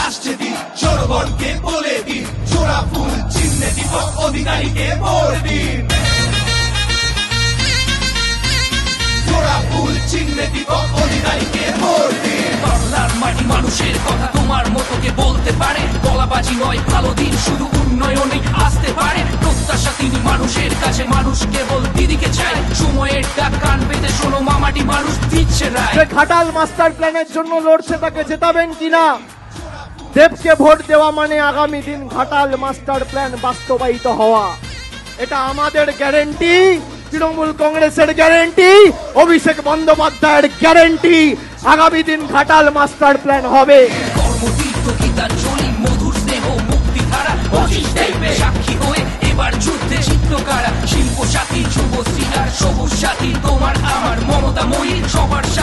আসছে দিন জনগণকে বলে দিন, জোড়া ফুল চিহ্নে দীপক অধিকারীকে ভোট দিন। জোড়া ফুল চিহ্নে দীপক অধিকারীকে ভোট দিন। বাংলার মাটি মানুষের কথা তোমার মতোকে বলতে পারে, গলাবাজি নয় ভালো দিন শুধু উন্নয়নে আসতে পারে। প্রত্যাশা তিনি মানুষের কাছে, মানুষ কেবল দিদিকে চায়। সময়ের ডাক কান পেতে শোনো মামাটি মানুষ দিচ্ছে রায়। ঘাটাল মাস্টার প্ল্যানের জন্য লড়ছে তাকে জেতাবেন কিনা? দেবকে ভোট দেওয়া মানে আগামী দিন ঘাটাল মাস্টার প্ল্যান বাস্তবায়িত হওয়া, এটা আমাদের গ্যারেন্টি, তৃণমূল কংগ্রেসের গ্যারেন্টি, অভিষেক বন্দ্যোপাধ্যায়ের গ্যারেন্টি। আগামী দিন ঘাটাল মাস্টার প্ল্যান হবে। কর্মতীর্থ গীতাঞ্জলি মধুর স্নেহ মুক্তিধারা সাক্ষী হয়ে এবার যুদ্ধে চিত্রকারা। শিল্প সাথী যুবশ্রী আর সবুজ সাথী তোমার আমার মমতাময়ী সবার সাথে।